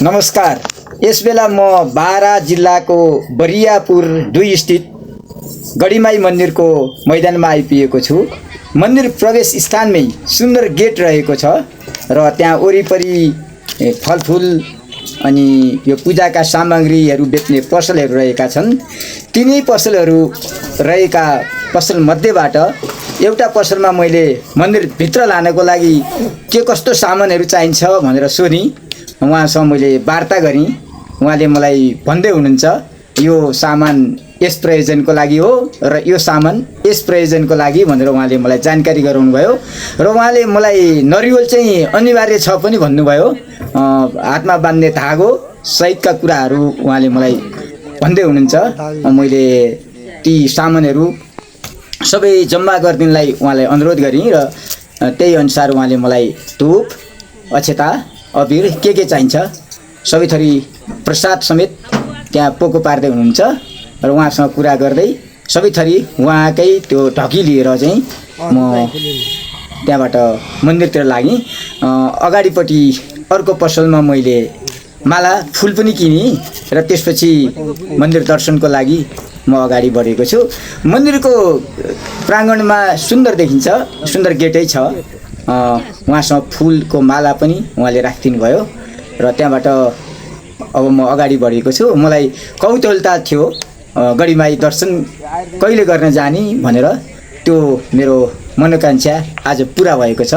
नमस्कार। यस बेला म बारा जिल्लाको बरियापुर 2 स्थित गढीमाई मन्दिरको मैदानमा आइपुगेको छु। मन्दिर प्रवेश स्थानमै सुन्दर गेट रहेको छ र त्यहाँ वरिपरि फलफुल अनि यो पूजाका सामग्रीहरू बेच्ने पसलहरू रहेका छन्। तिनै पसलहरू रहेका पसल मध्येबाट एउटा पसलमा मैले मन्दिरभित्र लानको लागि के कस्तो सामानहरू चाहिन्छ भनेर सोधेँ। उहाँसँग मैले वार्ता गरेँ। उहाँले मलाई भन्दै हुनुहुन्छ यो सामान यस प्रयोजनको लागि हो र यो सामान यस प्रयोजनको लागि भनेर उहाँले मलाई जानकारी गराउनु भयो र उहाँले मलाई नरिवल चाहिँ अनिवार्य छ पनि भन्नुभयो। हातमा बान्ने धागो सहितका कुराहरू उहाँले मलाई भन्दै हुनुहुन्छ। मैले ती सामानहरू सबै जम्मा गरिदिनलाई उहाँलाई अनुरोध गरेँ र त्यही अनुसार उहाँले मलाई धुप, अक्षता, अबिर के चाहिन्छ सबै थरी प्रसाद समेत त्यहाँ पोको पार्दै हुनुहुन्छ र उहाँसँग कुरा गर्दै सबै थरी उहाँकै त्यो ढकी लिएर चाहिँ म त्यहाँबाट मन्दिरतिर लागेँ। अगाडिपट्टि अर्को पसलमा मैले माला फुल पनि किनेँ र त्यसपछि मन्दिर दर्शनको लागि म अगाडि बढेको छु। मन्दिरको प्राङ्गणमा सुन्दर देखिन्छ, सुन्दर गेटै छ। उहाँसँग फुलको माला पनि उहाँले राखिदिनु भयो र त्यहाँबाट अब म अगाडि बढेको छु। मलाई कौतूहलता थियो गढीमाई दर्शन कहिले गर्न जाने भनेर। त्यो मेरो मनोकांक्षा आज पुरा भएको छ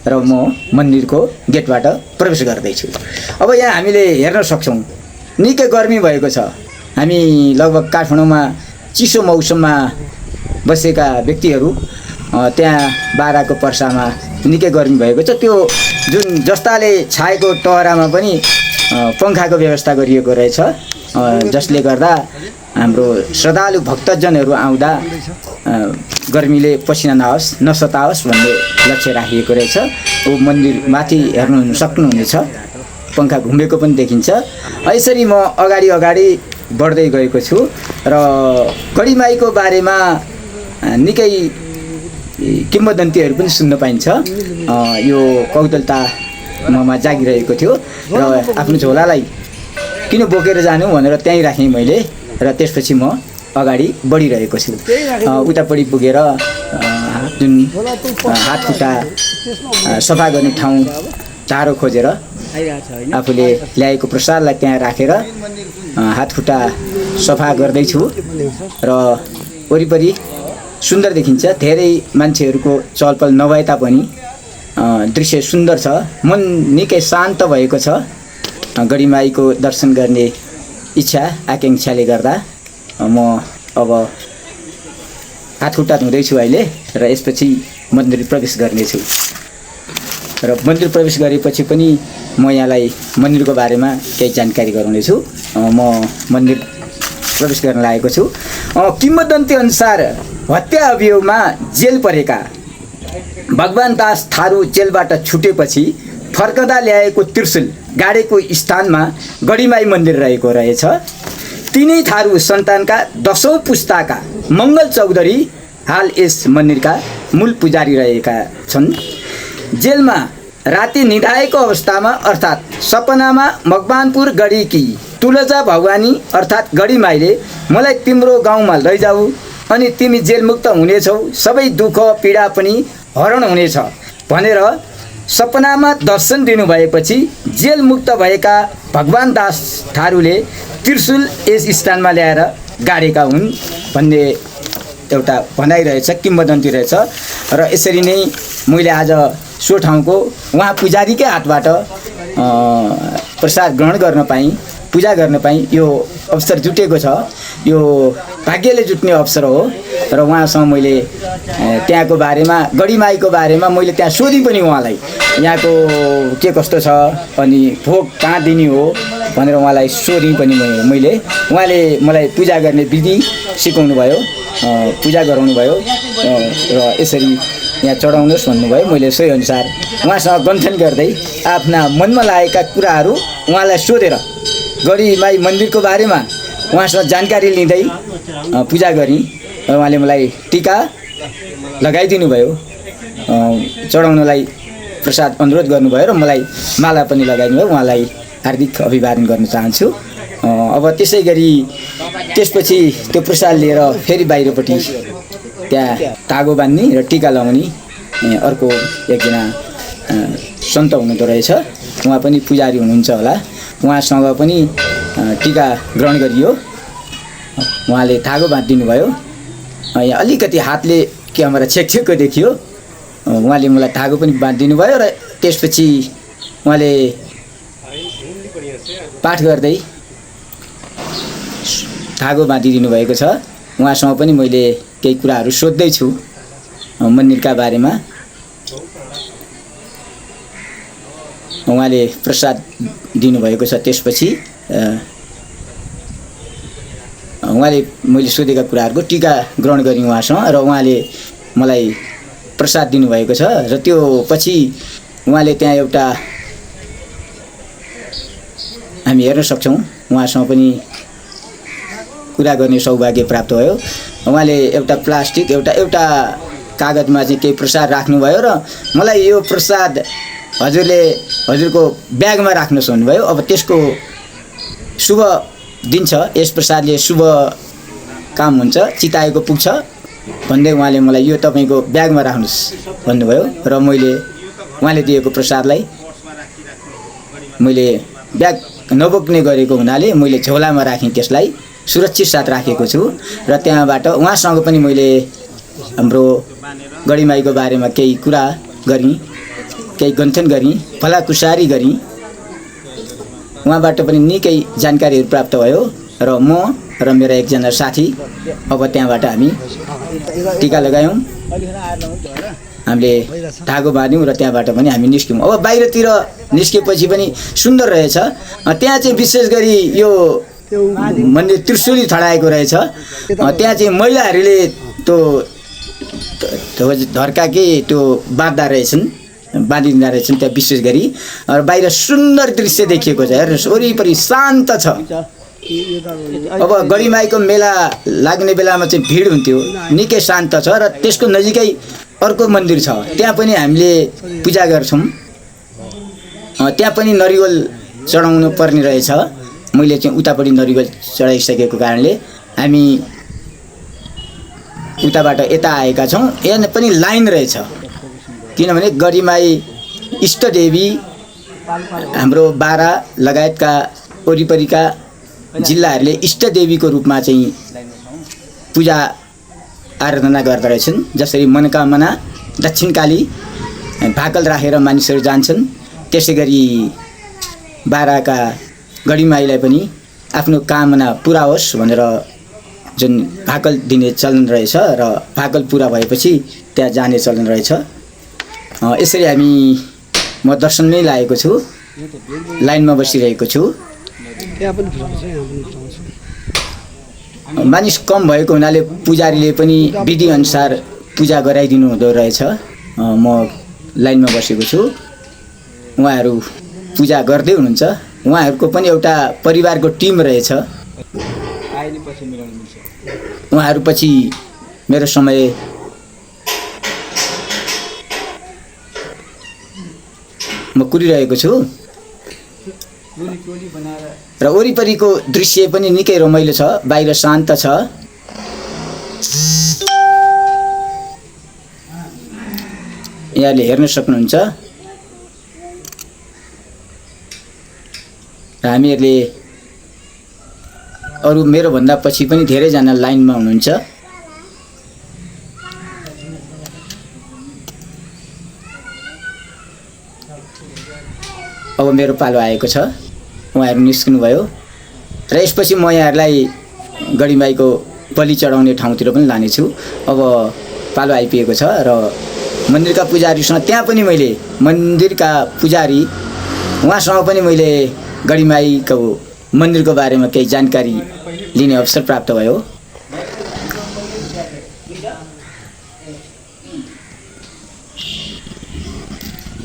र म मन्दिरको गेटबाट प्रवेश गर्दैछु। अब यहाँ हामीले हेर्न सक्छौँ निकै गर्मी भएको छ। हामी लगभग काठमाडौँमा चिसो मौसममा बसेका व्यक्तिहरू त्यहाँ बाराको पर्सामा निकै गर्मी भएको छ। त्यो जुन जस्ताले छाएको टहरामा पनि पङ्खाको व्यवस्था गरिएको रहेछ, जसले गर्दा हाम्रो श्रद्धालु भक्तजनहरू आउँदा गर्मीले पसिना नसताओस् भन्ने लक्ष्य राखिएको रहेछ। ऊ मन्दिर माथि हेर्नु सक्नुहुनेछ, पङ्खा घुमेको पनि देखिन्छ। यसरी म अगाडि बढ्दै गएको छु र गढीमाईको बारेमा निकै किम्वदन्तीहरू पनि सुन्न पाइन्छ। यो कौतूहलता ममा जागिरहेको थियो र आफ्नो झोलालाई किन बोकेर जानु भनेर त्यहीँ राखेँ मैले र त्यसपछि म अगाडि बढिरहेको छु। उतापट्टि पुगेर जुन हात खुट्टा सफा गर्ने ठाउँ टाढो खोजेर आफूले ल्याएको प्रसादलाई त्यहाँ राखेर हात खुट्टा सफा गर्दैछु र वरिपरि सुन्दर देखिन्छ। धेरै मान्छेहरूको चहलपहल नभए तापनि दृश्य सुन्दर छ। मन निकै शान्त भएको छ। गढीमाईको दर्शन गर्ने इच्छा आकाङ्क्षाले गर्दा म अब हात खुट्टा धुँदैछु अहिले र यसपछि मन्दिर प्रवेश गर्नेछु। र मन्दिर प्रवेश गरेपछि पनि म यहाँलाई मन्दिरको बारेमा केही जानकारी गराउनेछु। म मन्दिर प्रवेश गर्न लागेको छु। किम्वदन्ती अनुसार हत्या अभियोगमा जेल परेका भगवान दास थारू जेलबाट छुटेपछि फर्कदा ल्याएको त्रिशूल गाडेको स्थानमा गढीमाई मन्दिर रहेको रहेछ। तिनै थारू सन्तानका 10औं पुस्ताका मङ्गल चौधरी हाल यस मन्दिरका मूल पुजारी रहेका छन्। जेलमा राति निधाएको अवस्थामा अर्थात् सपनामा मकवानपुर गढीकी तुलजा भवानी अर्थात् गढीमाईले मलाई तिम्रो गाउँमा लैजाऊ अनि तिमी जेलमुक्त हुनेछौ, सबै दुःख पीडा पनि हरण हुनेछ भनेर सपनामा दर्शन दिनुभएपछि जेलमुक्त भएका भगवान दास थारूले त्रिशूल यस स्थानमा ल्याएर गाडेका हुन् भन्ने एउटा भनाइरहेछ, किम्वदन्ती रहेछ। र यसरी नै मैले आज सो ठाउँको उहाँ पुजारीकै हातबाट प्रसाद ग्रहण गर्न पाएँ, पूजा गर्न पाएँ। यो अवसर जुटेको छ, यो भाग्यले जुट्ने अवसर हो र उहाँसँग मैले त्यहाँको बारेमा गढीमाईको बारेमा मैले त्यहाँ सोधेँ पनि उहाँलाई यहाँको के कस्तो छ अनि भोग कहाँ दिने हो भनेर उहाँलाई सोधेँ पनि मैले। उहाँले मलाई पूजा गर्ने विधि सिकाउनु भयो, पूजा गराउनु भयो र यसरी यहाँ चढाउनुहोस् भन्नुभयो। मैले सोही अनुसार उहाँसँग गन्थन गर्दै आफ्ना मनमा लागेका कुराहरू उहाँलाई सोधेर गढीमाई मन्दिरको बारेमा उहाँसँग जानकारी लिँदै पूजा गरेँ र उहाँले मलाई टीका लगाइदिनु भयो, चढाउनलाई प्रसाद अनुरोध गर्नुभयो र मलाई माला पनि लगाइदिनु भयो। उहाँलाई हार्दिक अभिवादन गर्न चाहन्छु। अब त्यसै गरी त्यसपछि त्यो प्रसाद लिएर फेरि बाहिरपट्टि त्यहाँ धागो बान्ने र टीका लगाउने अर्को एकजना सन्त हुनुहुँदो रहेछ। उहाँ पनि पुजारी हुनुहुन्छ होला। उहाँसँग पनि टीका ग्रहण गरियो। उहाँले धागो बाँधिदिनु भयो। यहाँ अलिकति हातले क्यामेरा छेकछेकको देखियो। उहाँले मलाई धागो पनि बाँधिदिनु भयो र त्यसपछि उहाँले पाठ गर्दै धागो बाँधिदिनु भएको छ। उहाँसँग पनि मैले केही कुराहरू सोध्दैछु मन्दिरका बारेमा। उहाँले प्रसाद दिनुभएको छ। त्यसपछि उहाँले मैले सोधेका कुराहरूको टीका ग्रहण गरेँ उहाँसँग र उहाँले मलाई प्रसाद दिनुभएको छ। र त्यो पछि उहाँले त्यहाँ एउटा हामी हेर्न सक्छौँ उहाँसँग पनि कुरा गर्ने सौभाग्य प्राप्त भयो। उहाँले एउटा प्लास्टिक एउटा कागजमा चाहिँ केही प्रसाद राख्नुभयो र मलाई यो प्रसाद हजुरको ब्यागमा राख्नुहोस् भन्नुभयो। अब त्यसको शुभ दिन छ, यस प्रसादले शुभ काम हुन्छ, चिताएको पुग्छ भन्दै उहाँले मलाई यो तपाईँको ब्यागमा राख्नुहोस् भन्नुभयो। र मैले उहाँले दिएको प्रसादलाई मैले ब्याग नबोक्ने गरेको हुनाले मैले झोलामा राखेँ, त्यसलाई सुरक्षित साथ राखेको छु। र त्यहाँबाट उहाँसँग पनि मैले हाम्रो गढीमाईको बारेमा केही कुरा गरेँ, केही गन्थन गरेँ, भलाकुसारी गरेँ। उहाँबाट पनि निकै जानकारीहरू प्राप्त भयो र म र मेरा एकजना साथी अब त्यहाँबाट हामी टीका लगायौँ, हामीले धागो बाँध्यौँ र त्यहाँबाट पनि हामी निस्क्यौँ। अब बाहिरतिर निस्केपछि पनि सुन्दर रहेछ। त्यहाँ चाहिँ विशेष गरी यो मन्दिर त्रिशुली ठडाएको रहेछ। त्यहाँ चाहिँ महिलाहरूले त्यो धर्का के त्यो बाँधिदिँदा रहेछन् त्यहाँ विशेष गरी। र बाहिर सुन्दर दृश्य देखिएको छ। हेर्नुहोस् वरिपरि शान्त छ। अब गढीमाईको मेला लाग्ने बेलामा चाहिँ भिड हुन्थ्यो, निकै शान्त छ। र त्यसको नजिकै अर्को मन्दिर छ, त्यहाँ पनि हामीले पूजा गर्छौँ। त्यहाँ पनि नरिवल चढाउनु पर्ने रहेछ। मैले चाहिँ उतापट्टि नरिवल चढाइसकेको कारणले हामी उताबाट यता आएका छौँ। यहाँ पनि लाइन रहेछ, किनभने गढीमाई इष्टदेवी हाम्रो बारा लगायतका वरिपरिका जिल्लाहरूले इष्टदेवीको रूपमा चाहिँ पूजा आराधना गर्दा रहेछन्। जसरी मनोकामना दक्षिणकाली भाकल राखेर मानिसहरू जान्छन्, त्यसै गरी बाराका गढीमाईलाई पनि आफ्नो कामना पुरा होस् भनेर जुन भाकल दिने चलन रहेछ र भाकल पुरा भएपछि त्यहाँ जाने चलन रहेछ। यसरी म दर्शनमै लागेको छु, लाइनमा बसिरहेको छु। मानिस कम भएको हुनाले पुजारीले पनि विधिअनुसार पूजा गराइदिनु हुँदो रहेछ। म लाइनमा बसेको छु, उहाँहरू पूजा गर्दै हुनुहुन्छ। उहाँहरूको पनि एउटा परिवारको टिम रहेछ। उहाँहरू पछि मेरो समय म कुरिरहेको छु र वरिपरिको दृश्य पनि निकै रमाइलो छ। बाहिर शान्त छ। यहाँले हेर्न सक्नुहुन्छ। र हामीहरूले अरू मेरो भन्दा पछि पनि धेरैजना लाइनमा हुनुहुन्छ। अब मेरो पालो आएको छ। उहाँहरू निस्किनुभयो र यसपछि म यहाँहरूलाई गढीमाईको बलि चढाउने ठाउँतिर पनि लानेछु। अब पालो आइपुगेको छ र मन्दिरका पुजारीसँग त्यहाँ पनि मैले मन्दिरका पुजारी उहाँसँग पनि मैले गढीमाईको मन्दिरको बारेमा केही जानकारी लिने अवसर प्राप्त भयो।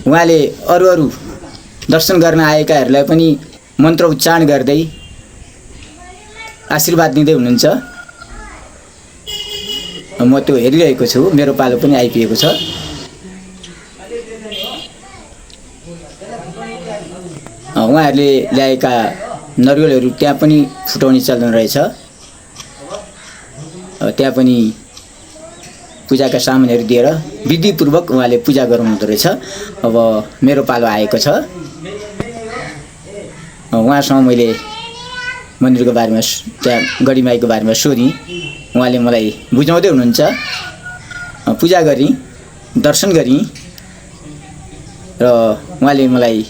उहाँले अरू दर्शन गर्न आएकाहरूलाई पनि मन्त्र उच्चारण गर्दै आशीर्वाद दिँदै हुनुहुन्छ। म त्यो हेरिरहेको छु। मेरो पालो पनि आइपुगेको छ। उहाँहरूले ल्याएका नरिवलहरू त्यहाँ पनि फुटाउने चलन रहेछ। त्यहाँ पनि पूजाका सामानहरू दिएर विधिपूर्वक उहाँले पूजा गराउनु रहेछ। अब मेरो पालो आएको छ। उहाँसँग मैले मन्दिरको बारेमा त्यहाँ गढीमाईको बारेमा सोधेँ। उहाँले मलाई बुझाउँदै हुनुहुन्छ। पूजा गरेँ, दर्शन गरेँ र उहाँले मलाई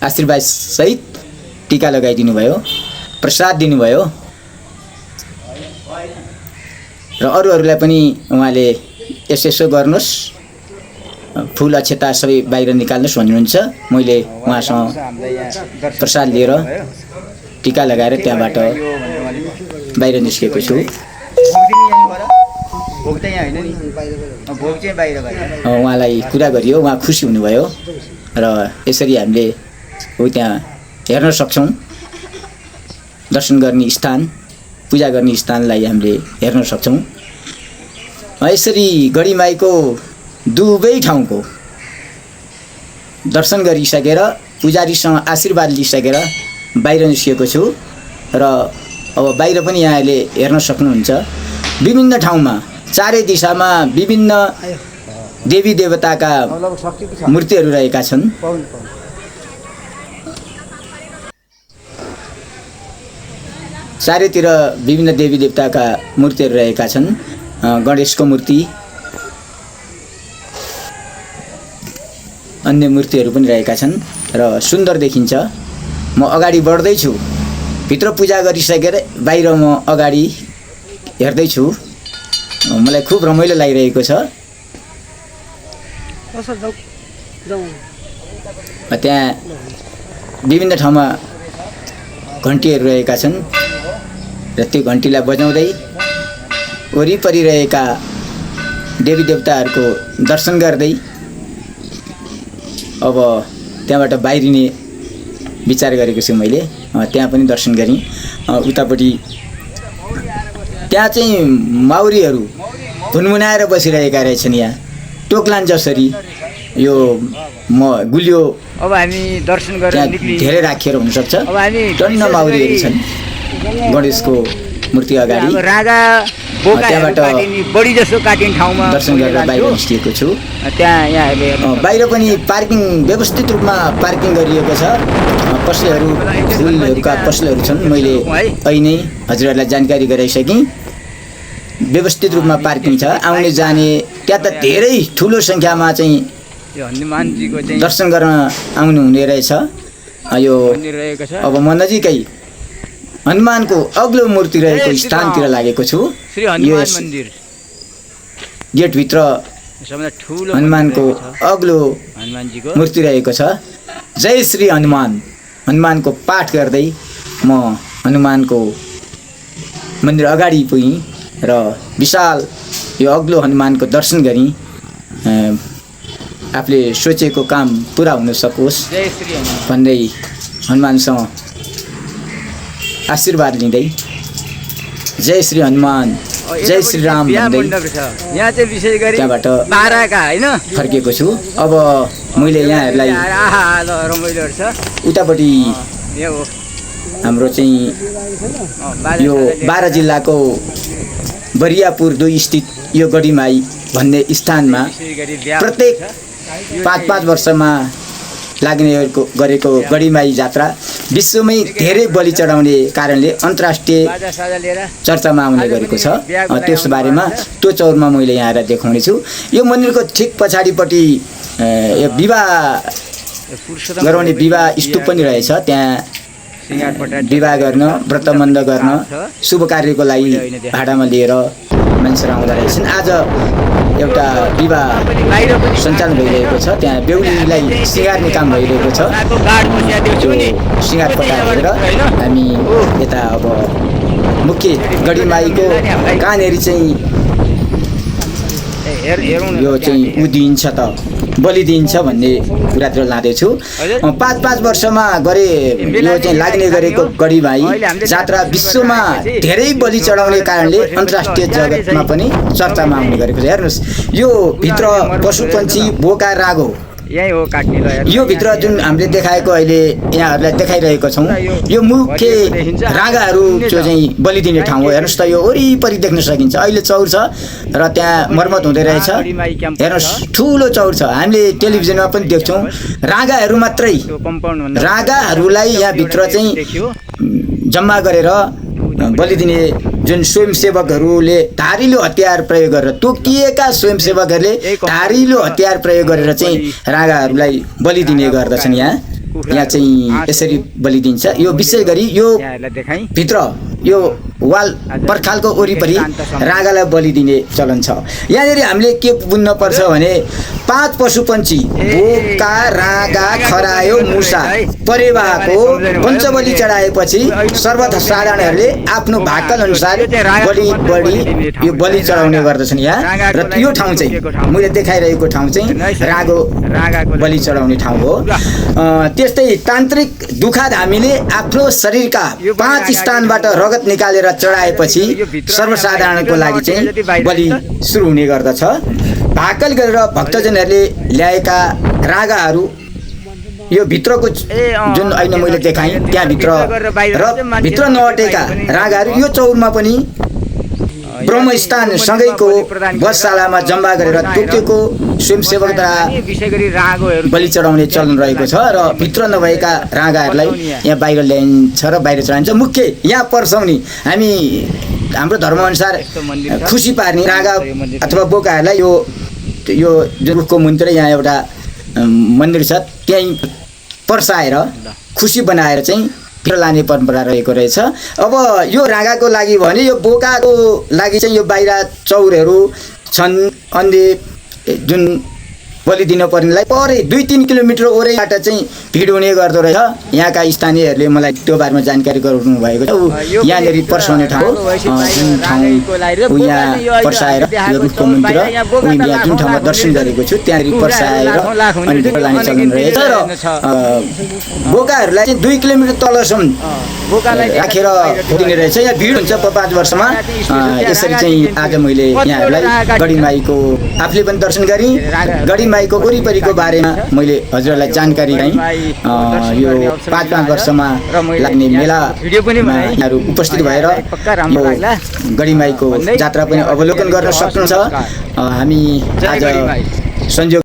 आशीर्वाद सहित टीका लगाइदिनु भयो, प्रसाद दिनुभयो र अरूहरूलाई पनि उहाँले यसो गर्नुहोस्, फुल अक्षता सबै बाहिर निकाल्नुहोस् भन्नुहुन्छ। मैले उहाँसँग प्रसाद लिएर टीका लगाएर त्यहाँबाट बाहिर निस्केको छु। उहाँलाई कुरा गरियो, उहाँ खुसी हुनुभयो र यसरी हामीले त्यहाँ हेर्न सक्छौँ। दर्शन गर्ने स्थान, पूजा गर्ने स्थानलाई हामीले हेर्न सक्छौँ। यसरी गढीमाईको दुवै ठाउँको दर्शन गरिसकेर पुजारीसँग आशीर्वाद लिइसकेर बाहिर निस्केको छु र अब बाहिर पनि यहाँले हेर्न सक्नुहुन्छ। विभिन्न ठाउँमा चारै दिशामा विभिन्न देवी देवताका मूर्तिहरू रहेका छन्। चारैतिर विभिन्न देवी देवताका मूर्तिहरू रहेका छन्। गणेशको मूर्ति, अन्य मूर्तिहरू पनि रहेका छन् र सुन्दर देखिन्छ। म अगाडि बढ्दैछु, भित्र पूजा गरिसकेर बाहिर म अगाडि हेर्दैछु। मलाई खुब रमाइलो लागिरहेको छ। त्यहाँ विभिन्न ठाउँमा घन्टीहरू रहेका छन् र त्यो घन्टीलाई बजाउँदै वरिपरि रहेका देवी देवताहरूको दर्शन गर्दै अब त्यहाँबाट बाहिरिने विचार गरेको छु मैले। त्यहाँ पनि दर्शन गरेँ। उतापट्टि त्यहाँ चाहिँ माउरीहरू भुनभुनाएर बसिरहेका रहेछन्। यहाँ टोक्लान जसरी यो गुलियो अब हामी दर्शन गरेर धेरै राखिएर हुनसक्छ। टन्न माउरीहरू छन् गणेशको मूर्ति अगाडि। त्यहाँबाट बढी जसो काटिने ठाउँमा दर्शन गरेर बाहिर निस्किएको छु। त्यहाँ यहाँहरूले बाहिर पनि पार्किङ व्यवस्थित रूपमा पार्किङ गरिएको छ। पसलहरू, फुलहरूका पसलहरू छन्। मैले अहिले नै हजुरहरूलाई जानकारी गराइसकेँ। व्यवस्थित रूपमा पार्किङ छ। आउने जाने त्यहाँ त धेरै ठुलो सङ्ख्यामा चाहिँ दर्शन गर्न आउनु हुने रहेछ। यो अब म नजिकै हनुमानको अग्लो मूर्ति रहेको स्थानतिर लागेको छु। यो गेटभित्र हनुमानको अग्लो मूर्ति रहेको छ। जय श्री हनुमान, हनुमानको पाठ गर्दै म हनुमानको मन्दिर अगाडि पुगेँ र विशाल यो अग्लो हनुमानको दर्शन गरेँ। आफूले सोचेको काम पुरा हुन सकोस् भन्दै हनुमानसँग आशीर्वाद लिँदै जय श्री हनुमान, जय श्री राम भन्दै त्यहाँबाट फर्केको छु। अब मैले यहाँहरूलाई उतापट्टि हाम्रो चाहिँ यो बारा जिल्लाको बरियापुर 2 स्थित यो गढीमाई भन्ने स्थानमा प्रत्येक 5-5 वर्षमा लाग्ने गरेको गढीमाई जात्रा विश्वमै धेरै बलि चढाउने कारणले अन्तर्राष्ट्रिय चर्चामा आउने गरेको छ। त्यस बारेमा त्यो चौरमा मैले यहाँलाई देखाउने छु। यो मन्दिरको ठिक पछाडिपट्टि विवाह गराउने विवाह स्तूप पनि रहेछ। त्यहाँ विवाह गर्न, व्रतबन्ध गर्न, शुभ कार्यको लागि भाडामा लिएर मान्छेहरू आउँदा रहेछन्। आज एउटा विवाह सञ्चालन भइरहेको छ। त्यहाँ बेहुलीलाई सिँगार्ने काम भइरहेको छ। सिँगार पटाएर हामी यता अब मुख्य गढीमाईको कहाँनेरि चाहिँ यो चाहिँ दिइन्छ त बलि दिइन्छ भन्ने कुरातिर लाँदैछु। 5-5 वर्षमा गरे यो चाहिँ लाग्ने गरेको गढीमाई जात्रा विश्वमा धेरै बलि चढाउने कारणले अन्तर्राष्ट्रिय जगतमा पनि चर्चामा आउने गरेको छ। हेर्नुहोस्, यो भित्र पशु पन्छी, बोका, रागो यही हो काट्ने ल हेर्नु। यो भित्र जुन हामीले देखाएको अहिले यहाँहरूलाई देखाइरहेको छौँ यो मुख्य रागाहरू जो चाहिँ बलिदिने ठाउँ हो। हेर्नुहोस् त यो वरिपरि देख्न सकिन्छ। अहिले चौर छ र त्यहाँ मर्मत हुँदै रहेछ। हेर्नुहोस् ठुलो चौर छ। हामीले टेलिभिजनमा पनि देख्छौँ रागाहरू मात्रै, रागाहरूलाई यहाँभित्र चाहिँ जम्मा गरेर बलिदिने जुन स्वयंसेवकहरूले धारिलो हतियार प्रयोग गरेर, तोकिएका स्वयंसेवकहरूले धारिलो हतियार प्रयोग गरेर चाहिँ रागाहरूलाई बलिदिने गर्दछन्। यहाँ चाहिँ यसरी बलिदिन्छ। यो विशेष गरी यो भित्र यो वाल पर्खालको वरिपरि रागालाई बलिदिने चलन छ। यहाँनिर हामीले के बुझ्न पर्छ भने 5 पशुपन्छी बोका, रागा, खरायो, मुसा, परेवाको पञ्चबली चढाएपछि सर्वसाधारणहरूले आफ्नो भाकल अनुसार यो बलि चढाउने गर्दछन् यहाँ। र यो ठाउँ चाहिँ मैले देखाइरहेको ठाउँ चाहिँ रागो बलि चढाउने ठाउँ हो। त्यस्तै तान्त्रिक दुखाद हामीले आफ्नो शरीरका 5 स्थानबाट रगत निकालेर चढाएपछि सर्वसाधारणको लागि चाहिँ बलि सुरु हुने गर्दछ। भाकल गरेर भक्तजनहरूले ल्याएका रागाहरू यो भित्रको जुन अहिले मैले देखाएँ त्यहाँभित्र र भित्र नअटेका रागाहरू यो चौरमा पनि ब्रह्मस्थान सँगैको बसशालामा जम्मा गरेर तोकिएको स्वयंसेवकद्वारा बलि चढाउने चलन रहेको छ। र भित्र नभएका रागाहरूलाई यहाँ बाहिर ल्याइन्छ र बाहिर चढाइन्छ। मुख्य यहाँ पर्साउने हामी हाम्रो धर्मअनुसार खुसी पार्ने रागा अथवा बोकाहरूलाई यो जुन रुखको मुन्तिर यहाँ एउटा मन्दिर छ त्यहीँ पर्साएर खुसी बनाएर चाहिँ भित्र लाने परम्परा रहेको रहेछ। अब यो रागाको लागि भने यो बोकाको लागि चाहिँ यो बाहिर चौरहरू छन्। अन्य जुन बलि दिन पर्नेलाई परै 2-3 किलोमिटर ओरैबाट चाहिँ भिड हुने गर्दो रहेछ। यहाँका स्थानीयहरूले मलाई त्यो बारेमा जानकारी गराउनु भएको छ। यहाँनिर पर्साउने ठाउँ जुन ठाउँ यहाँ पर्साएर यो रुखको मुन्तिर यहाँ जुन ठाउँमा दर्शन गरेको छु त्यहाँनिर पर्साएर अनि भित्र लाने चलन रहेछ। र बोकाहरूलाई चाहिँ 2 किलोमिटर तलसम्म राखेर दिने रहेछ। यहाँ भिड हुन्छ 5 वर्षमा। यसरी चाहिँ आज मैले यहाँहरूलाई गढीमाईको आफूले पनि दर्शन गरेँ, गढीमाईको वरिपरिको बारेमा मैले हजुरहरूलाई जानकारी दिएँ। यो 5 वर्षमा लाग्ने मेलामा यहाँहरू उपस्थित भएर यो गढीमाईको जात्रा पनि अवलोकन गर्न सक्नुहुन्छ। हामी आज संयोग